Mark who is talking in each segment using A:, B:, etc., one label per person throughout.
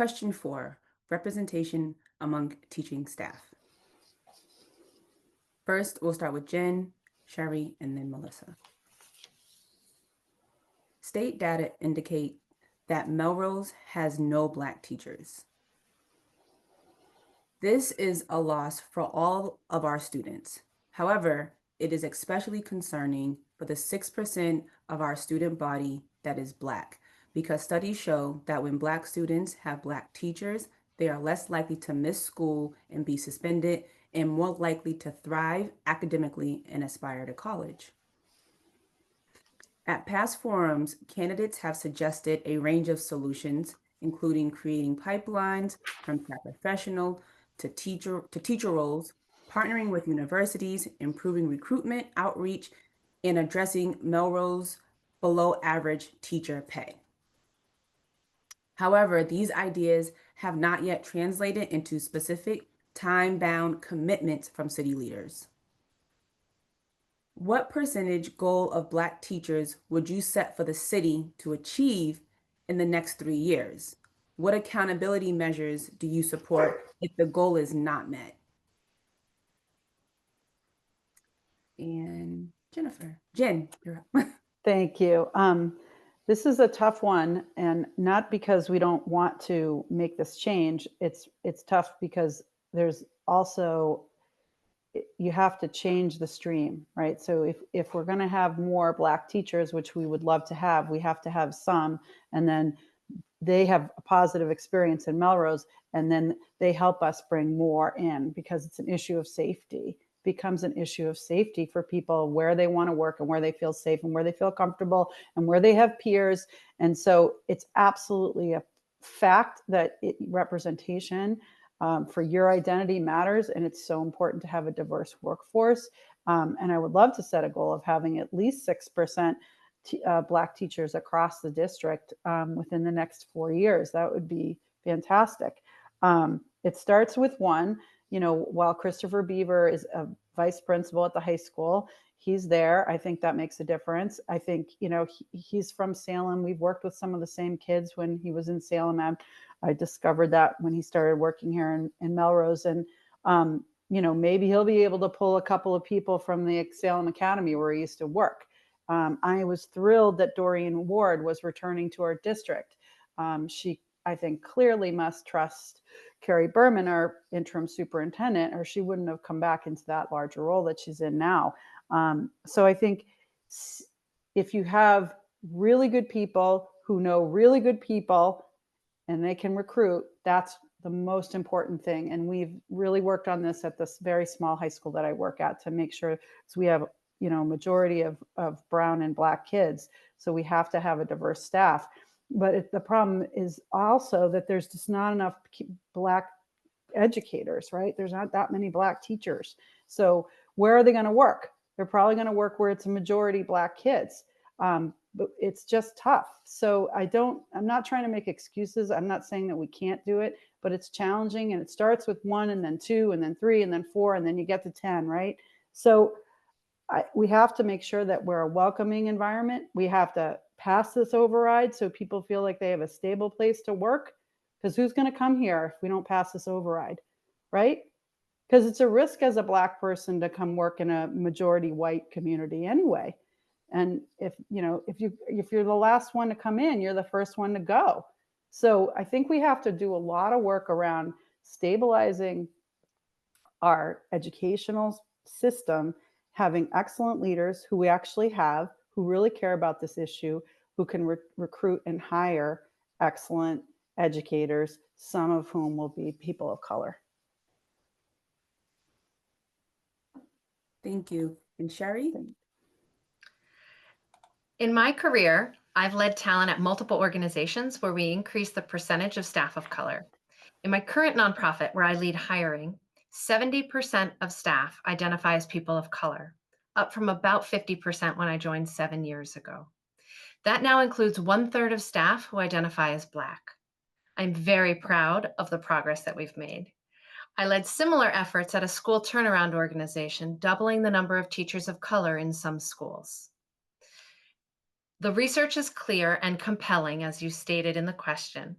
A: Question 4, representation among teaching staff. First, we'll start with Jen, Sherry, and then Melissa. State data indicate that Melrose has no Black teachers. This is a loss for all of our students. However, it is especially concerning for the 6% of our student body that is Black, because studies show that when Black students have Black teachers, they are less likely to miss school and be suspended and more likely to thrive academically and aspire to college. At past forums, candidates have suggested a range of solutions, including creating pipelines from paraprofessional to teacher roles, partnering with universities, improving recruitment outreach, and addressing Melrose below average teacher pay. However, these ideas have not yet translated into specific time-bound commitments from city leaders. What percentage goal of Black teachers would you set for the city to achieve in the next 3 years? What accountability measures do you support if the goal is not met? And Jen, you're up.
B: Thank you. This is a tough one, and not because we don't want to make this change. It's tough because there's also, you have to change the stream, right? So if we're going to have more Black teachers, which we would love to have, we have to have some, and then they have a positive experience in Melrose, and then they help us bring more in, because it's an issue of safety. Becomes an issue of safety for people, where they want to work and where they feel safe and where they feel comfortable and where they have peers. And so it's absolutely a fact that representation for your identity matters, and it's so important to have a diverse workforce. And I would love to set a goal of having at least 6% Black teachers across the district within the next 4 years. That would be fantastic. It starts with one. You know, while Christopher Beaver is a vice principal at the high school, he's there. I think that makes a difference. I think, you know, he's from Salem. We've worked with some of the same kids when he was in Salem. I discovered that when he started working here in Melrose. And, you know, maybe he'll be able to pull a couple of people from the Salem Academy where he used to work. I was thrilled that Doreen Ward was returning to our district. She, I think, clearly must trust Carrie Berman, our interim superintendent, or she wouldn't have come back into that larger role that she's in now. So I think if you have really good people who know really good people and they can recruit, that's the most important thing. And we've really worked on this at this very small high school that I work at to make sure, so we have, you know, majority of brown and Black kids. So we have to have a diverse staff. But the problem is also that there's just not enough Black educators, right? There's not that many Black teachers. So where are they going to work? They're probably going to work where it's a majority Black kids. But it's just tough. So I'm not trying to make excuses. I'm not saying that we can't do it, but it's challenging, and it starts with 1 and then 2 and then 3 and then 4 and then you get to 10, right? So we have to make sure that we're a welcoming environment. We have to pass this override so people feel like they have a stable place to work, because who's going to come here if we don't pass this override, right? Because it's a risk as a Black person to come work in a majority white community anyway. And if you're the last one to come in, you're the first one to go. So I think we have to do a lot of work around stabilizing our educational system, having excellent leaders who we actually have, who really care about this issue, who can recruit and hire excellent educators, some of whom will be people of color.
A: Thank you. And Sherry?
C: In my career, I've led talent at multiple organizations where we increase the percentage of staff of color. In my current nonprofit, where I lead hiring, 70% of staff identify as people of color, up from about 50% when I joined 7 years ago. That now includes 1/3 of staff who identify as Black. I'm very proud of the progress that we've made. I led similar efforts at a school turnaround organization, doubling the number of teachers of color in some schools. The research is clear and compelling, as you stated in the question.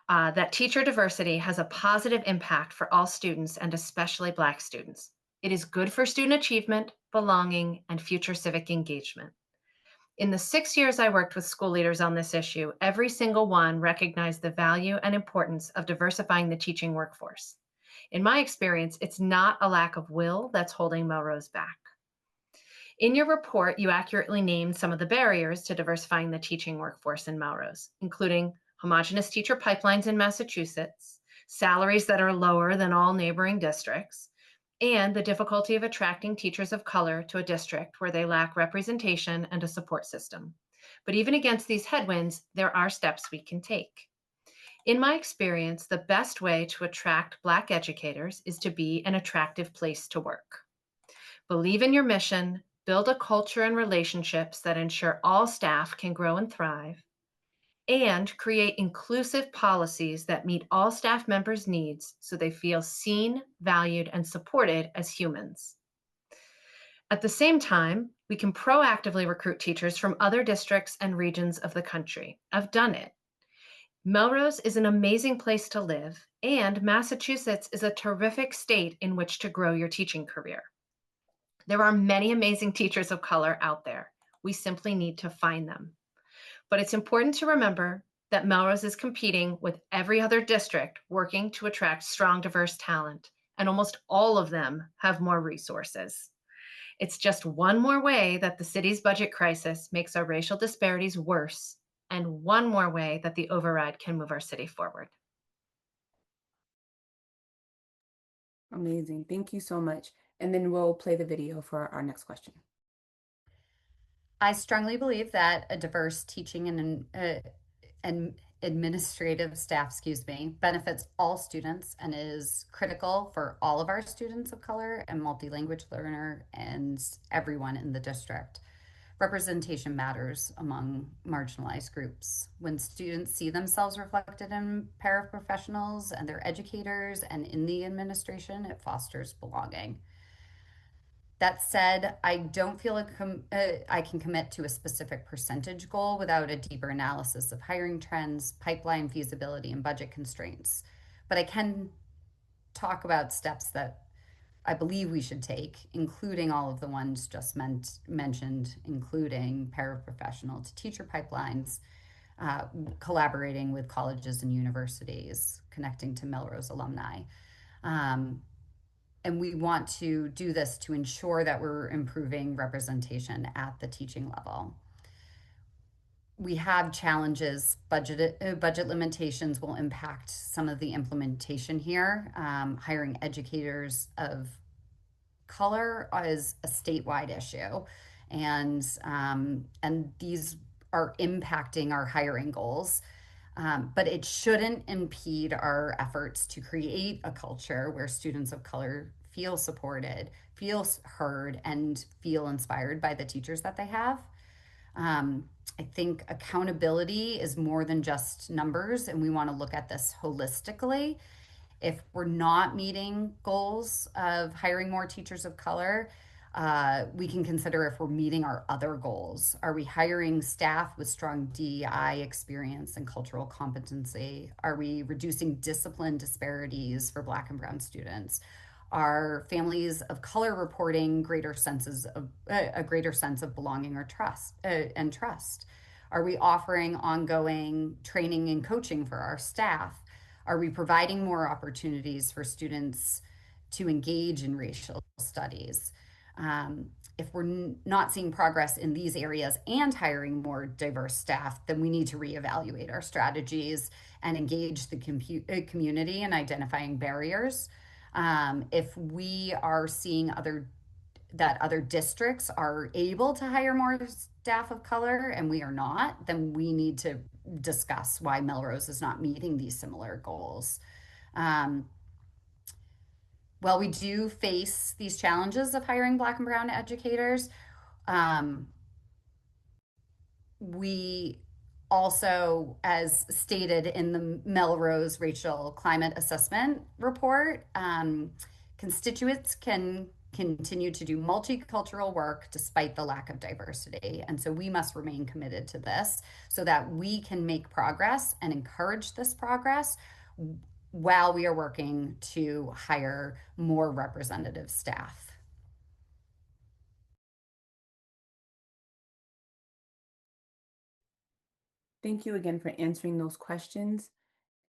C: that teacher diversity has a positive impact for all students and especially Black students. It is good for student achievement, belonging, and future civic engagement. In the 6 years I worked with school leaders on this issue, every single one recognized the value and importance of diversifying the teaching workforce. In my experience, it's not a lack of will that's holding Melrose back. In your report, you accurately named some of the barriers to diversifying the teaching workforce in Melrose, including homogenous teacher pipelines in Massachusetts, salaries that are lower than all neighboring districts, and the difficulty of attracting teachers of color to a district where they lack representation and a support system. But even against these headwinds, there are steps we can take. In my experience, the best way to attract Black educators is to be an attractive place to work. Believe in your mission, build a culture and relationships that ensure all staff can grow and thrive, and create inclusive policies that meet all staff members' needs so they feel seen, valued, and supported as humans. At the same time, we can proactively recruit teachers from other districts and regions of the country. I've done it. Melrose is an amazing place to live, and Massachusetts is a terrific state in which to grow your teaching career. There are many amazing teachers of color out there. We simply need to find them. But it's important to remember that Melrose is competing with every other district working to attract strong, diverse talent, and almost all of them have more resources. It's just one more way that the city's budget crisis makes our racial disparities worse, and one more way that the override can move our city forward.
A: Amazing. Thank you so much. And then we'll play the video for our next question.
D: I strongly believe that a diverse teaching and administrative staff, benefits all students and is critical for all of our students of color and multi-language learner and everyone in the district. Representation matters among marginalized groups. When students see themselves reflected in paraprofessionals and their educators and in the administration, it fosters belonging. That said, I don't feel I can commit to a specific percentage goal without a deeper analysis of hiring trends, pipeline feasibility, and budget constraints. But I can talk about steps that I believe we should take, including all of the ones just mentioned, including paraprofessional to teacher pipelines, collaborating with colleges and universities, connecting to Melrose alumni. And we want to do this to ensure that we're improving representation at the teaching level. We have challenges. Budget limitations will impact some of the implementation here. Hiring educators of color is a statewide issue, and these are impacting our hiring goals. But it shouldn't impede our efforts to create a culture where students of color feel supported, feel heard, and feel inspired by the teachers that they have. I think accountability is more than just numbers, and we want to look at this holistically. If we're not meeting goals of hiring more teachers of color, we can consider if we're meeting our other goals. Are we hiring staff with strong DEI experience and cultural competency? Are we reducing discipline disparities for Black and Brown students? Are families of color reporting a greater sense of belonging or trust and trust? Are we offering ongoing training and coaching for our staff? Are we providing more opportunities for students to engage in racial studies? If we're not seeing progress in these areas and hiring more diverse staff, then we need to reevaluate our strategies and engage the community in identifying barriers. If we are seeing that other districts are able to hire more staff of color and we are not, then we need to discuss why Melrose is not meeting these similar goals. While we do face these challenges of hiring Black and Brown educators, we also, as stated in the Melrose Racial Climate Assessment Report, constituents can continue to do multicultural work despite the lack of diversity. And so we must remain committed to this so that we can make progress and encourage this progress while we are working to hire more representative staff.
A: Thank you again for answering those questions.